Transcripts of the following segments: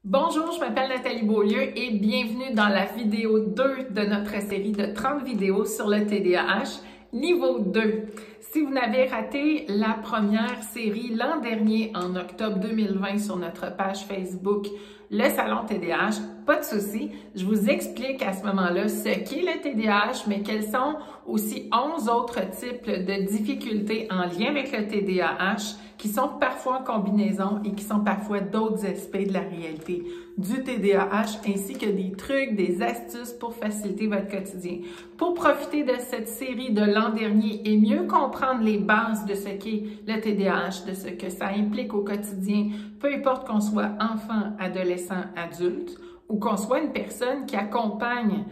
Bonjour, je m'appelle Nathalie Beaulieu et bienvenue dans la vidéo 2 de notre série de 30 vidéos sur le TDAH, niveau 2. Si vous n'avez raté la première série l'an dernier, en octobre 2020, sur notre page Facebook, le Salon TDAH, pas de souci, je vous explique à ce moment-là ce qu'est le TDAH, mais quels sont aussi 11 autres types de difficultés en lien avec le TDAH qui sont parfois en combinaison et qui sont parfois d'autres aspects de la réalité du TDAH, ainsi que des trucs, des astuces pour faciliter votre quotidien. Pour profiter de cette série de l'an dernier et mieux comprendre les bases de ce qu'est le TDAH, de ce que ça implique au quotidien, peu importe qu'on soit enfant, adolescent, adulte, ou qu'on soit une personne qui accompagne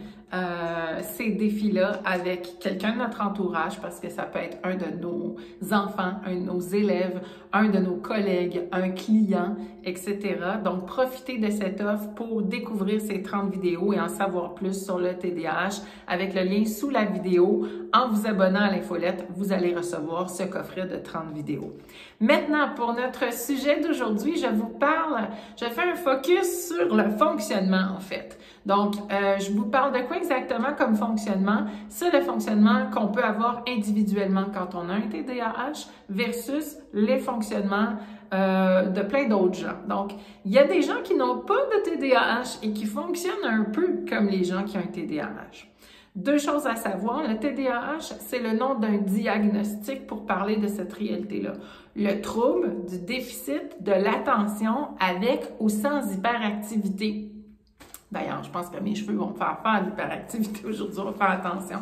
ces défis-là avec quelqu'un de notre entourage, parce que ça peut être un de nos enfants, un de nos élèves, un de nos collègues, un client, etc. Donc, profitez de cette offre pour découvrir ces 30 vidéos et en savoir plus sur le TDAH avec le lien sous la vidéo. En vous abonnant à l'infolette, vous allez recevoir ce coffret de 30 vidéos. Maintenant, pour notre sujet d'aujourd'hui, je fais un focus sur le fonctionnement, en fait. Donc, je vous parle de quoi exactement comme fonctionnement? C'est le fonctionnement qu'on peut avoir individuellement quand on a un TDAH versus les fonctionnements de plein d'autres gens. Donc, il y a des gens qui n'ont pas de TDAH et qui fonctionnent un peu comme les gens qui ont un TDAH. Deux choses à savoir, le TDAH, c'est le nom d'un diagnostic pour parler de cette réalité-là. Le trouble du déficit de l'attention avec ou sans hyperactivité. D'ailleurs, je pense que mes cheveux vont me faire faire l'hyperactivité aujourd'hui, on va faire attention.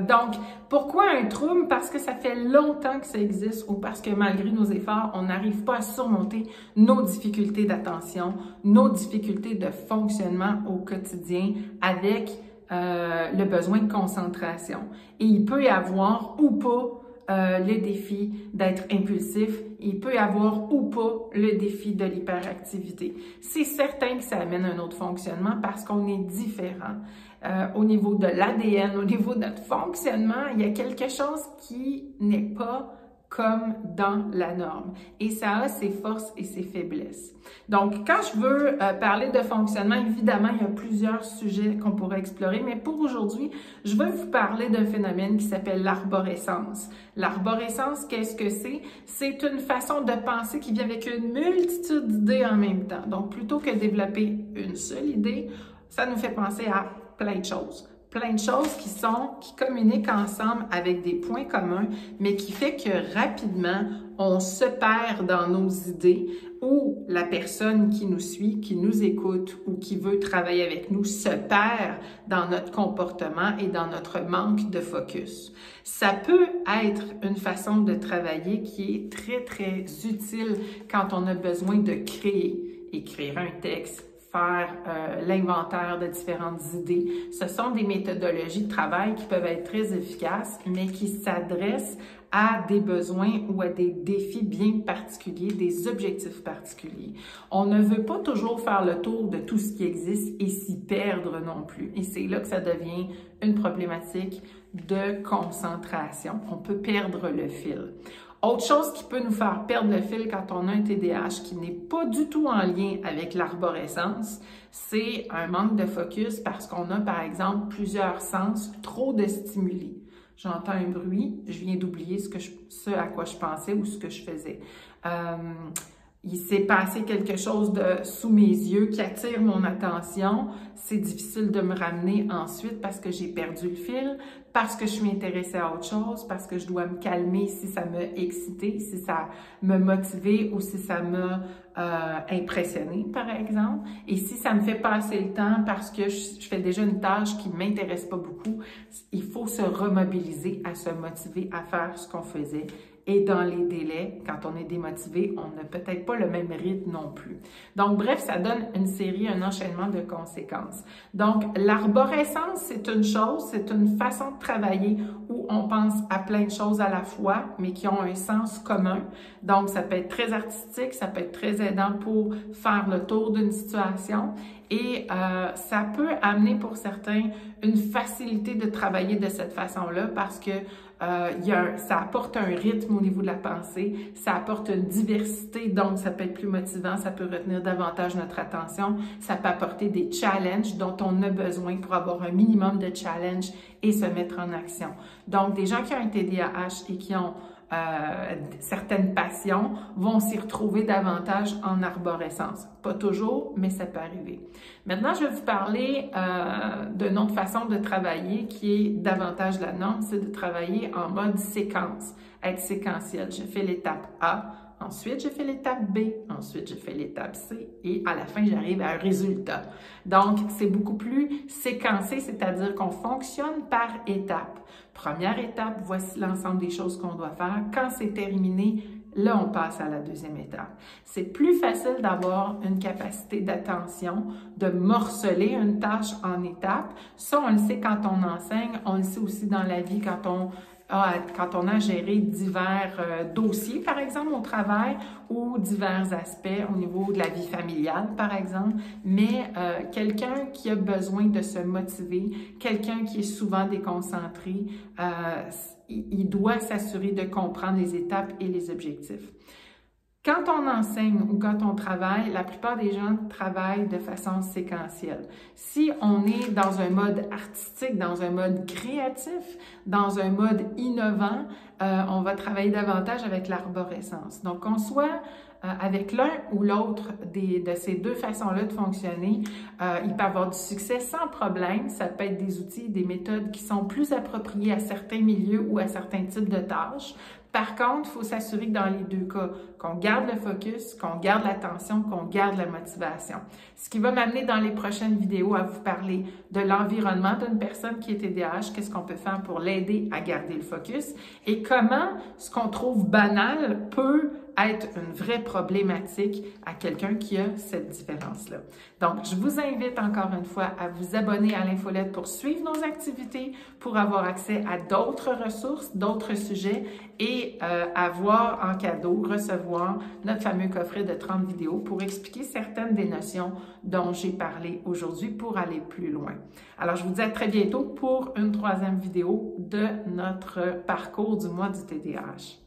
Donc, pourquoi un trouble? Parce que ça fait longtemps que ça existe ou parce que malgré nos efforts, on n'arrive pas à surmonter nos difficultés d'attention, nos difficultés de fonctionnement au quotidien avec le besoin de concentration. Et il peut y avoir ou pas le défi d'être impulsif, il peut y avoir ou pas le défi de l'hyperactivité. C'est certain que ça amène un autre fonctionnement parce qu'on est différent. Au niveau de l'ADN, au niveau de notre fonctionnement, il y a quelque chose qui n'est pas comme dans la norme. Et ça a ses forces et ses faiblesses. Donc, quand je veux parler de fonctionnement, évidemment, il y a plusieurs sujets qu'on pourrait explorer, mais pour aujourd'hui, je veux vous parler d'un phénomène qui s'appelle l'arborescence. L'arborescence, qu'est-ce que c'est? C'est une façon de penser qui vient avec une multitude d'idées en même temps. Donc, plutôt que développer une seule idée, ça nous fait penser à plein de choses. Plein de choses qui communiquent ensemble avec des points communs, mais qui fait que rapidement, on se perd dans nos idées ou la personne qui nous suit, qui nous écoute ou qui veut travailler avec nous se perd dans notre comportement et dans notre manque de focus. Ça peut être une façon de travailler qui est très, très utile quand on a besoin de écrire un texte, faire l'inventaire de différentes idées. Ce sont des méthodologies de travail qui peuvent être très efficaces, mais qui s'adressent à des besoins ou à des défis bien particuliers, des objectifs particuliers. On ne veut pas toujours faire le tour de tout ce qui existe et s'y perdre non plus. Et c'est là que ça devient une problématique de concentration. On peut perdre le fil. Autre chose qui peut nous faire perdre le fil quand on a un TDAH qui n'est pas du tout en lien avec l'arborescence, c'est un manque de focus parce qu'on a, par exemple, plusieurs sens, trop de stimuli. J'entends un bruit, je viens d'oublier ce à quoi je pensais ou ce que je faisais. Il s'est passé quelque chose sous mes yeux qui attire mon attention. C'est difficile de me ramener ensuite parce que j'ai perdu le fil, parce que je suis intéressée à autre chose, parce que je dois me calmer si ça m'a excité, si ça m'a motivé ou si ça m'a impressionné, par exemple. Et si ça me fait passer le temps parce que je fais déjà une tâche qui ne m'intéresse pas beaucoup, il faut se remobiliser à se motiver à faire ce qu'on faisait. Et dans les délais, quand on est démotivé, on n'a peut-être pas le même rythme non plus. Donc, bref, ça donne une série, un enchaînement de conséquences. Donc, l'arborescence, c'est une chose, c'est une façon de travailler où on pense à plein de choses à la fois, mais qui ont un sens commun. Donc, ça peut être très artistique, ça peut être très aidant pour faire le tour d'une situation. Et ça peut amener pour certains une facilité de travailler de cette façon-là parce que Ça apporte un rythme au niveau de la pensée, ça apporte une diversité, donc ça peut être plus motivant, ça peut retenir davantage notre attention, ça peut apporter des challenges dont on a besoin pour avoir un minimum de challenge et se mettre en action. Donc, des gens qui ont un TDAH et qui ont certaines passions vont s'y retrouver davantage en arborescence. Pas toujours, mais ça peut arriver. Maintenant, je vais vous parler d'une autre façon de travailler qui est davantage la norme, c'est de travailler en mode séquence, être séquentiel. Je fais l'étape A, ensuite je fais l'étape B, ensuite je fais l'étape C et à la fin, j'arrive à un résultat. Donc, c'est beaucoup plus séquencé, c'est-à-dire qu'on fonctionne par étapes. Première étape, voici l'ensemble des choses qu'on doit faire. Quand c'est terminé, là, on passe à la deuxième étape. C'est plus facile d'avoir une capacité d'attention, de morceler une tâche en étapes. Ça, on le sait quand on enseigne, on le sait aussi dans la vie quand on a géré divers dossiers, par exemple, au travail, ou divers aspects au niveau de la vie familiale, par exemple. Mais quelqu'un qui a besoin de se motiver, quelqu'un qui est souvent déconcentré, il doit s'assurer de comprendre les étapes et les objectifs. Quand on enseigne ou quand on travaille, la plupart des gens travaillent de façon séquentielle. Si on est dans un mode artistique, dans un mode créatif, dans un mode innovant, on va travailler davantage avec l'arborescence. Donc, qu'on soit avec l'un ou l'autre de ces deux façons-là de fonctionner, il peut avoir du succès sans problème. Ça peut être des outils, des méthodes qui sont plus appropriées à certains milieux ou à certains types de tâches. Par contre, il faut s'assurer que dans les deux cas, qu'on garde le focus, qu'on garde l'attention, qu'on garde la motivation. Ce qui va m'amener dans les prochaines vidéos à vous parler de l'environnement d'une personne qui est TDAH, qu'est-ce qu'on peut faire pour l'aider à garder le focus et comment ce qu'on trouve banal peut être une vraie problématique à quelqu'un qui a cette différence-là. Donc, je vous invite encore une fois à vous abonner à l'infolette pour suivre nos activités, pour avoir accès à d'autres ressources, d'autres sujets et avoir en cadeau, recevoir notre fameux coffret de 30 vidéos pour expliquer certaines des notions dont j'ai parlé aujourd'hui pour aller plus loin. Alors, je vous dis à très bientôt pour une troisième vidéo de notre parcours du mois du TDAH.